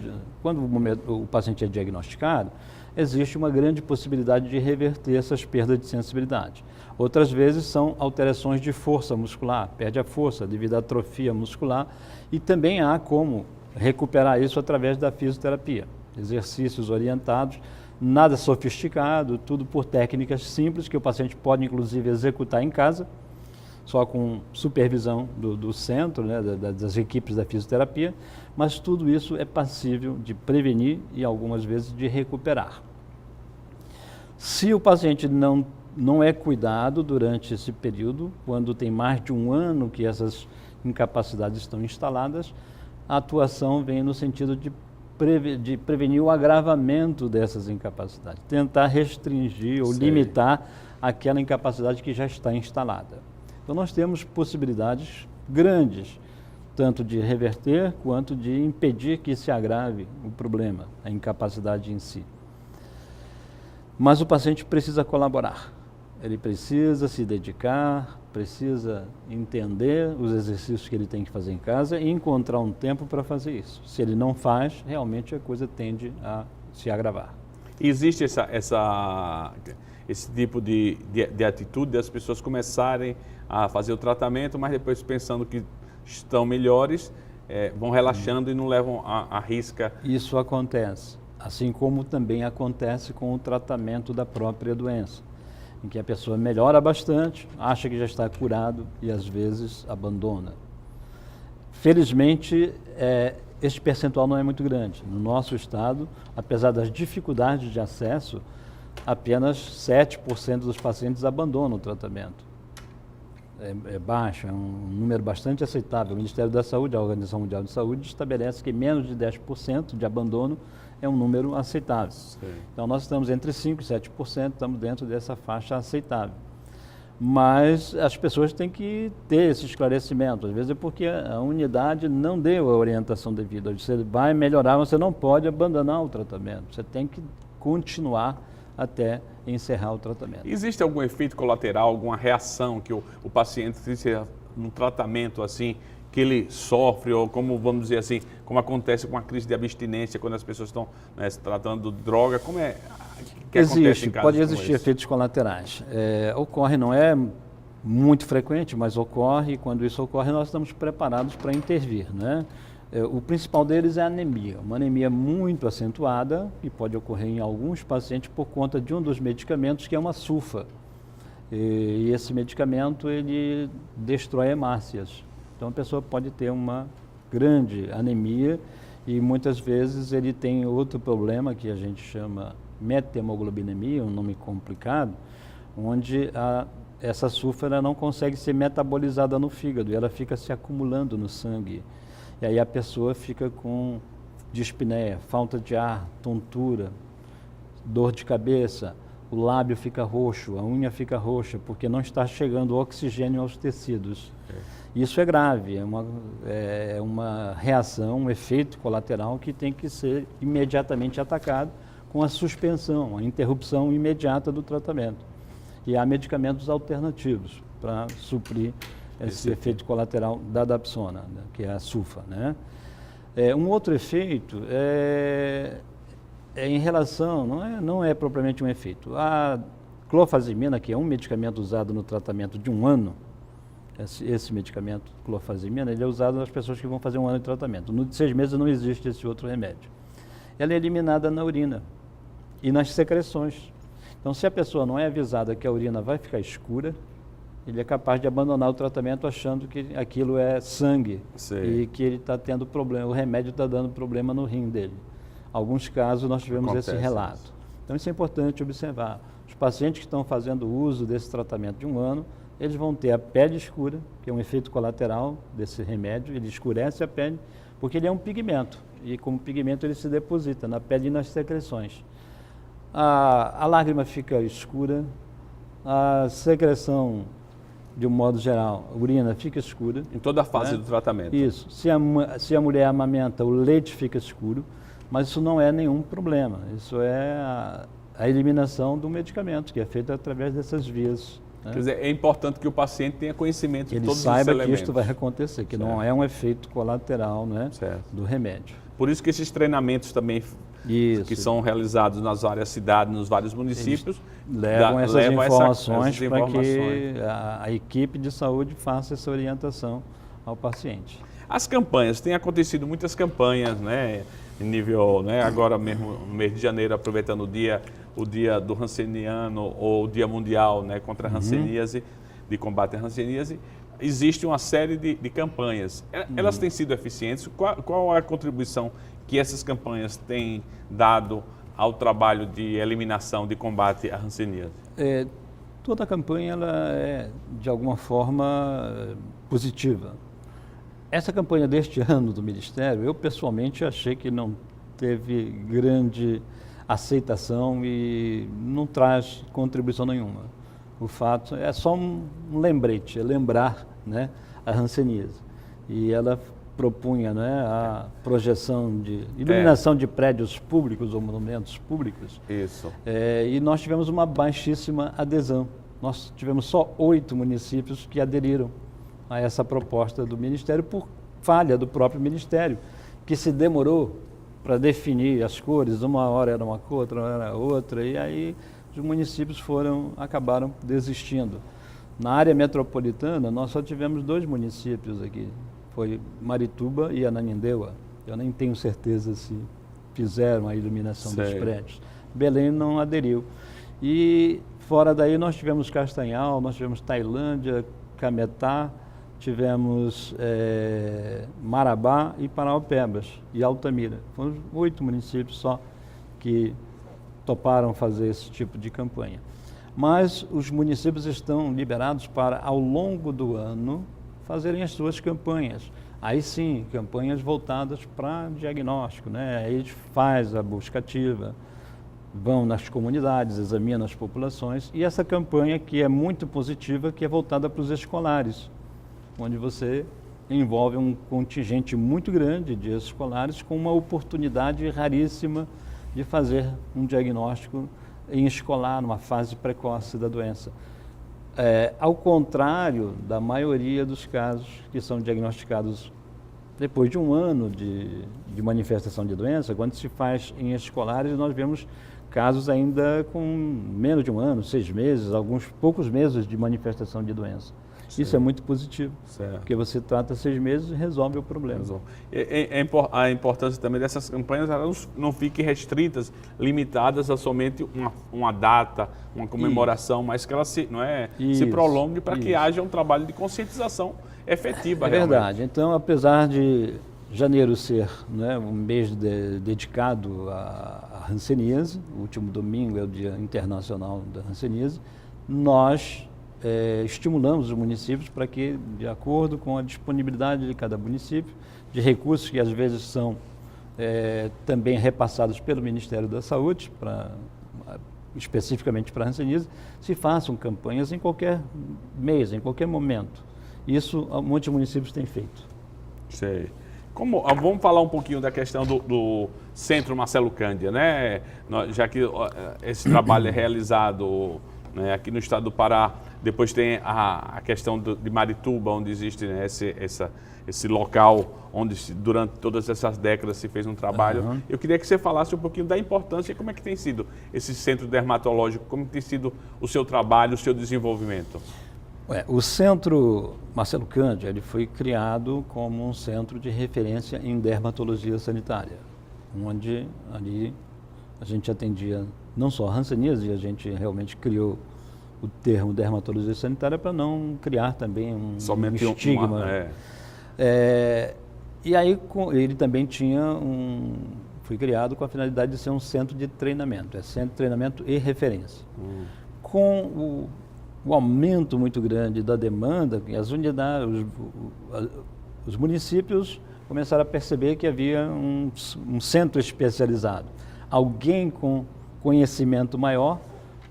quando o paciente é diagnosticado, existe uma grande possibilidade de reverter essas perdas de sensibilidade. Outras vezes são alterações de força muscular, perde a força devido à atrofia muscular, e também há como recuperar isso através da fisioterapia. Exercícios orientados, nada sofisticado, tudo por técnicas simples que o paciente pode inclusive executar em casa, só com supervisão do centro, né, das equipes da fisioterapia, mas tudo isso é passível de prevenir e algumas vezes de recuperar. Se o paciente não é cuidado durante esse período, quando tem mais de um ano que essas incapacidades estão instaladas, a atuação vem no sentido de prevenir o agravamento dessas incapacidades, tentar restringir ou limitar aquela incapacidade que já está instalada. Então nós temos possibilidades grandes, tanto de reverter quanto de impedir que se agrave o problema, a incapacidade em si. Mas o paciente precisa colaborar, ele precisa se dedicar, precisa entender os exercícios que ele tem que fazer em casa e encontrar um tempo para fazer isso. Se ele não faz, realmente a coisa tende a se agravar. Existe esse tipo de atitude das pessoas começarem a fazer o tratamento, mas depois pensando que estão melhores, vão relaxando e não levam a risca. Isso acontece, assim como também acontece com o tratamento da própria doença, em que a pessoa melhora bastante, acha que já está curado e às vezes abandona. Felizmente, este percentual não é muito grande. No nosso estado, apesar das dificuldades de acesso, apenas 7% dos pacientes abandonam o tratamento. É baixo, é um número bastante aceitável. O Ministério da Saúde, a Organização Mundial de Saúde, estabelece que menos de 10% de abandono é um número aceitável. Sim. Então nós estamos entre 5% e 7%, estamos dentro dessa faixa aceitável. Mas as pessoas têm que ter esse esclarecimento, às vezes é porque a unidade não deu a orientação devida. Você vai melhorar, você não pode abandonar o tratamento, você tem que continuar até encerrar o tratamento. Existe algum efeito colateral, alguma reação que o paciente, no tratamento assim, que ele sofre, ou como, vamos dizer assim, como acontece com a crise de abstinência, quando as pessoas estão se tratando de droga, como é que acontece em casos pode existir efeitos colaterais. Ocorre, não é muito frequente, mas ocorre, e quando isso ocorre, nós estamos preparados para intervir, né? O principal deles é a anemia, uma anemia muito acentuada, que pode ocorrer em alguns pacientes por conta de um dos medicamentos, que é uma sulfa. E esse medicamento, ele destrói hemácias. Então a pessoa pode ter uma grande anemia e muitas vezes ele tem outro problema que a gente chama metemoglobinemia, um nome complicado, onde essa sulfa não consegue ser metabolizada no fígado e ela fica se acumulando no sangue. E aí a pessoa fica com dispneia, falta de ar, tontura, dor de cabeça, o lábio fica roxo, a unha fica roxa, porque não está chegando oxigênio aos tecidos. Isso é grave, é uma reação, um efeito colateral que tem que ser imediatamente atacado com a suspensão, a interrupção imediata do tratamento. E há medicamentos alternativos para suprir esse efeito colateral da dapsona, né, que é a sulfa, né? Um outro efeito é em relação, não é propriamente um efeito. A clofazimina, que é um medicamento usado no tratamento de 1 ano, esse medicamento, clofazimina, ele é usado nas pessoas que vão fazer 1 ano de tratamento. No de 6 meses não existe esse outro remédio. Ela é eliminada na urina e nas secreções. Então, se a pessoa não é avisada que a urina vai ficar escura, ele é capaz de abandonar o tratamento achando que aquilo é sangue e que ele está tendo problema, o remédio está dando problema no rim dele. Alguns casos nós tivemos esse relato. Então isso é importante observar. Os pacientes que estão fazendo uso desse tratamento de 1 ano, eles vão ter a pele escura, que é um efeito colateral desse remédio, ele escurece a pele, porque ele é um pigmento, e como pigmento ele se deposita na pele e nas secreções. A lágrima fica escura, a secreção, de um modo geral, a urina fica escura. Em toda a fase do tratamento. Isso. Se a mulher amamenta, o leite fica escuro, mas isso não é nenhum problema. Isso é a eliminação do medicamento, que é feita através dessas vias. Né? Quer dizer, é importante que o paciente tenha conhecimento de todos os elementos. Ele saiba que isto vai acontecer, que não é um efeito colateral, né, do remédio. Por isso que esses treinamentos também que são realizados nas várias cidades, nos vários municípios, levam essas informações para que a equipe de saúde faça essa orientação ao paciente. As campanhas, tem acontecido muitas campanhas, né, em nível, né, agora mesmo no mês de janeiro, aproveitando o dia do Hanseníano ou o Dia Mundial, né, contra a hanseníase, de combate à hanseníase. Existe uma série de campanhas. Elas têm sido eficientes? Qual é a contribuição que essas campanhas têm dado ao trabalho de eliminação, de combate à hanseníase? Toda a campanha ela é, de alguma forma, positiva. Essa campanha deste ano do Ministério, eu pessoalmente achei que não teve grande aceitação e não traz contribuição nenhuma. O fato é só um lembrete, é lembrar, né, a hanseníase. E ela propunha, né, a projeção de iluminação de prédios públicos ou monumentos públicos. Isso. E nós tivemos uma baixíssima adesão. Nós tivemos só 8 municípios que aderiram a essa proposta do Ministério por falha do próprio Ministério, que se demorou para definir as cores. Uma hora era uma cor, outra hora era outra, e aí os municípios acabaram desistindo. Na área metropolitana, nós só tivemos 2 municípios aqui, foi Marituba e Ananindeua. Eu nem tenho certeza se fizeram a iluminação dos prédios. Belém não aderiu. E fora daí nós tivemos Castanhal, nós tivemos Tailândia, Cametá, tivemos Marabá e Paraupebas e Altamira. Foram 8 municípios só que toparam fazer esse tipo de campanha. Mas os municípios estão liberados para, ao longo do ano, fazerem as suas campanhas. Aí sim, campanhas voltadas para diagnóstico, né? Aí a gente faz a busca ativa, vão nas comunidades, examinam as populações, e essa campanha que é muito positiva, que é voltada para os escolares, onde você envolve um contingente muito grande de escolares com uma oportunidade raríssima de fazer um diagnóstico em escolar, numa fase precoce da doença. Ao contrário da maioria dos casos que são diagnosticados depois de 1 ano de manifestação de doença, quando se faz em escolares, nós vemos casos ainda com menos de 1 ano, 6 meses, alguns poucos meses de manifestação de doença. Sim. Isso é muito positivo, porque você trata 6 meses e resolve o problema. A importância também dessas campanhas, elas não fiquem restritas, limitadas a somente uma data, uma comemoração, mas que ela se prolongue para que haja um trabalho de conscientização efetiva. É verdade. Então, apesar de janeiro ser, né, um mês dedicado à hanseníase, o último domingo é o Dia Internacional da Hanseníase, nós estimulamos os municípios para que, de acordo com a disponibilidade de cada município, de recursos que às vezes são também repassados pelo Ministério da Saúde para especificamente para a hanseníase, se façam campanhas em qualquer mês, em qualquer momento. Isso muitos municípios têm feito. Sei. Vamos falar um pouquinho da questão do Centro Marcelo Cândia, né? Já que esse trabalho é realizado, né, aqui no estado do Pará, depois tem a questão de Marituba, onde existe, né, esse local onde durante todas essas décadas se fez um trabalho. Uhum. Eu queria que você falasse um pouquinho da importância e como é que tem sido esse centro dermatológico, como tem sido o seu trabalho, o seu desenvolvimento. O Centro Marcelo Cândia, ele foi criado como um centro de referência em dermatologia sanitária, onde ali a gente atendia não só a hanseníase, a gente realmente criou o termo dermatologia sanitária para não criar também um estigma. E aí ele também foi criado com a finalidade de ser um centro de treinamento, centro de treinamento e referência. Com o aumento muito grande da demanda, as unidades, os municípios começaram a perceber que havia um centro especializado, alguém com conhecimento maior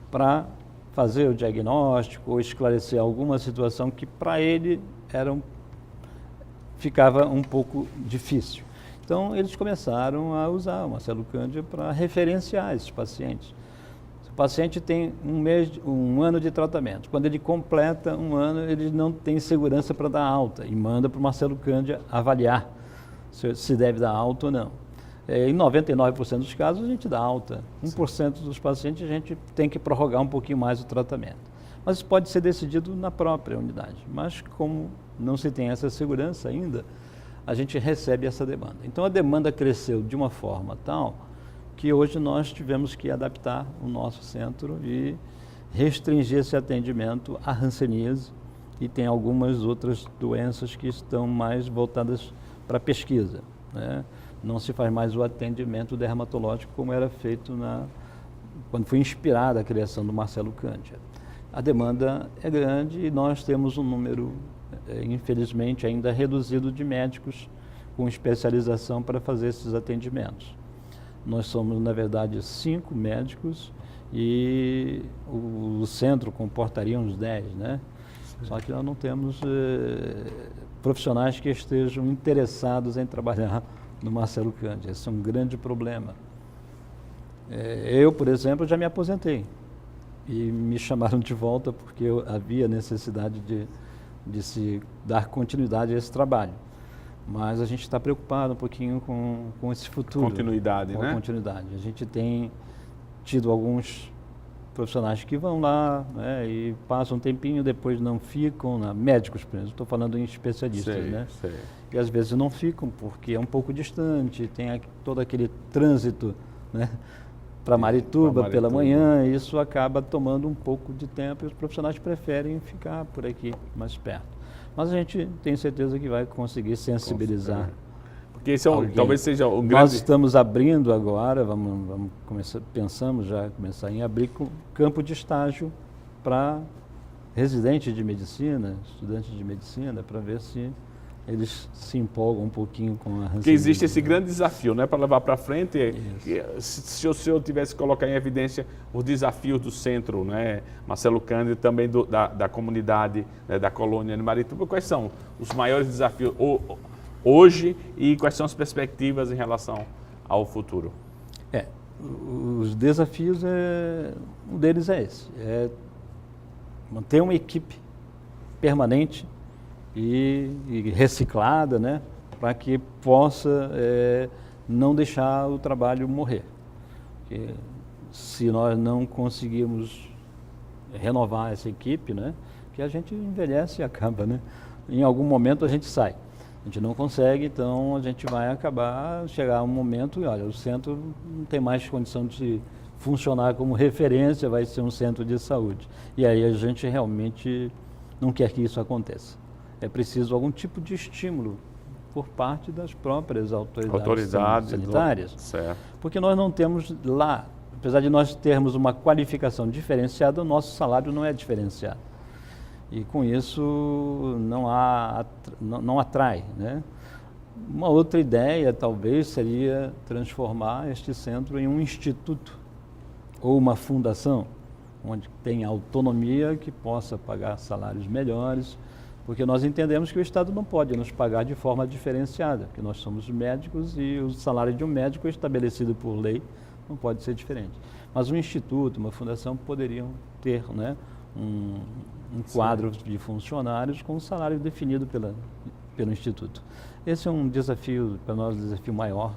para fazer o diagnóstico ou esclarecer alguma situação que para ele ficava um pouco difícil. Então eles começaram a usar o Marcelo Cândia para referenciar esses pacientes. O paciente tem um ano de tratamento. Quando ele completa um ano, ele não tem segurança para dar alta e manda para o Marcelo Cândia avaliar se deve dar alta ou não. Em 99% dos casos a gente dá alta. 1% dos pacientes a gente tem que prorrogar um pouquinho mais o tratamento. Mas isso pode ser decidido na própria unidade. Mas como não se tem essa segurança ainda, a gente recebe essa demanda. Então a demanda cresceu de uma forma tal que hoje nós tivemos que adaptar o nosso centro e restringir esse atendimento à hanseníase, e tem algumas outras doenças que estão mais voltadas para a pesquisa, né? Não se faz mais o atendimento dermatológico como era feito quando foi inspirada a criação do Marcelo Cândia. A demanda é grande e nós temos um número, infelizmente, ainda reduzido de médicos com especialização para fazer esses atendimentos. Nós somos, na verdade, 5 médicos e o centro comportaria uns 10, né? Sim. Só que nós não temos profissionais que estejam interessados em trabalhar no Marcelo Cândia. Esse é um grande problema. Eu, por exemplo, já me aposentei e me chamaram de volta porque havia necessidade de se dar continuidade a esse trabalho. Mas a gente está preocupado um pouquinho com esse futuro. Continuidade, né? Continuidade. A gente tem tido alguns profissionais que vão lá, né, e passam um tempinho, depois não ficam, médicos, por exemplo, estou falando em especialistas, né? Sei. E às vezes não ficam porque é um pouco distante, tem todo aquele trânsito, né, para Marituba pela manhã, e isso acaba tomando um pouco de tempo e os profissionais preferem ficar por aqui mais perto. Mas a gente tem certeza que vai conseguir sensibilizar. Porque esse talvez seja o grande... Nós estamos abrindo agora, pensamos já começar em abrir campo de estágio para residentes de medicina, estudantes de medicina, para ver se eles se empolgam um pouquinho com a hanseníase. Porque existe esse grande desafio, né, para levar para frente. Se o senhor tivesse que colocar em evidência os desafios do centro, né, Marcelo Cândia, também da comunidade, né, da colônia de Marituba, quais são os maiores desafios hoje e quais são as perspectivas em relação ao futuro? Os desafios, um deles é esse, manter uma equipe permanente e reciclada, né, para que possa não deixar o trabalho morrer. Porque se nós não conseguirmos renovar essa equipe, né, que a gente envelhece e acaba, né? Em algum momento a gente sai. A gente não consegue, então a gente vai chegar um momento e, olha, o centro não tem mais condição de funcionar como referência, vai ser um centro de saúde. E aí a gente realmente não quer que isso aconteça. É preciso algum tipo de estímulo por parte das próprias autoridades sanitárias. Certo. Porque nós não temos lá, apesar de nós termos uma qualificação diferenciada, o nosso salário não é diferenciado. E com isso não atrai, né? Uma outra ideia talvez seria transformar este centro em um instituto ou uma fundação, onde tem autonomia que possa pagar salários melhores, porque nós entendemos que o Estado não pode nos pagar de forma diferenciada, porque nós somos médicos e o salário de um médico é estabelecido por lei, não pode ser diferente. Mas um instituto, uma fundação poderiam ter, né, um quadro de funcionários com um salário definido pelo instituto. Esse é um desafio, para nós, um desafio maior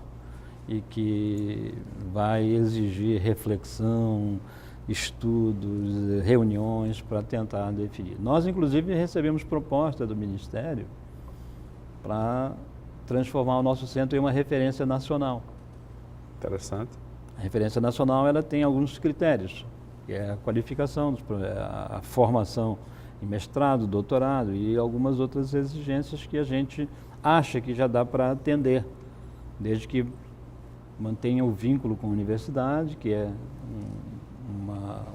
e que vai exigir reflexão, estudos, reuniões para tentar definir. Nós, inclusive, recebemos proposta do Ministério para transformar o nosso centro em uma referência nacional. Interessante. A referência nacional ela tem alguns critérios, que é a qualificação, a formação em mestrado, doutorado e algumas outras exigências que a gente acha que já dá para atender, desde que mantenha o vínculo com a universidade, que é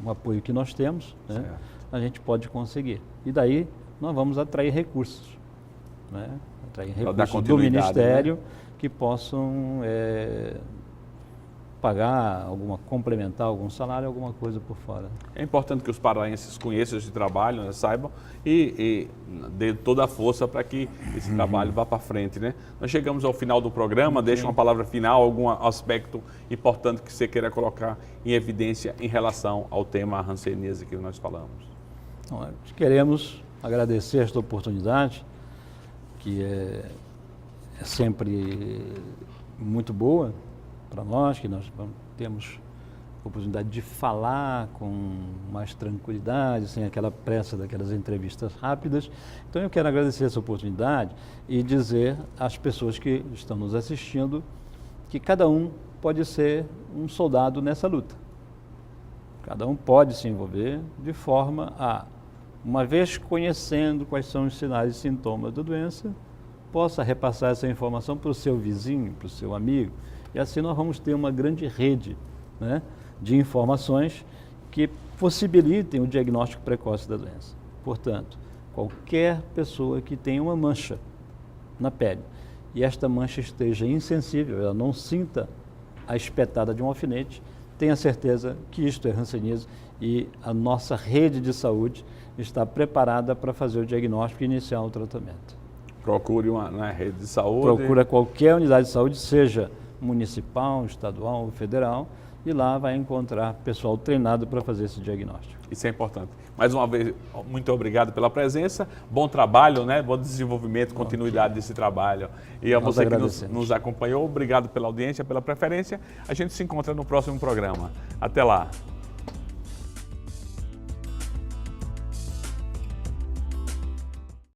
um apoio que nós temos, né? A gente pode conseguir. E daí nós vamos atrair recursos, né? Atrair recursos do Ministério, né, que possam pagar, complementar algum salário, alguma coisa por fora. É importante que os paraenses conheçam esse trabalho, né, saibam e dê toda a força para que esse trabalho vá para frente, né? Nós chegamos ao final do programa, deixa uma palavra final, algum aspecto importante que você queira colocar em evidência em relação ao tema hanseníase que nós falamos. Então, queremos agradecer esta oportunidade, que é sempre muito boa para nós, que nós temos a oportunidade de falar com mais tranquilidade, sem aquela pressa daquelas entrevistas rápidas. Então eu quero agradecer essa oportunidade e dizer às pessoas que estão nos assistindo que cada um pode ser um soldado nessa luta. Cada um pode se envolver de forma a, uma vez conhecendo quais são os sinais e sintomas da doença, possa repassar essa informação para o seu vizinho, para o seu amigo. E assim nós vamos ter uma grande rede, né, de informações que possibilitem o diagnóstico precoce da doença. Portanto, qualquer pessoa que tenha uma mancha na pele e esta mancha esteja insensível, ela não sinta a espetada de um alfinete, tenha certeza que isto é hanseníase e a nossa rede de saúde está preparada para fazer o diagnóstico e iniciar o tratamento. Procure uma rede de saúde. Procura qualquer unidade de saúde, seja municipal, estadual ou federal, e lá vai encontrar pessoal treinado para fazer esse diagnóstico. Isso é importante. Mais uma vez, muito obrigado pela presença, bom trabalho, né? Bom desenvolvimento, continuidade desse trabalho. E a você que nos acompanhou, obrigado pela audiência, pela preferência. A gente se encontra no próximo programa. Até lá.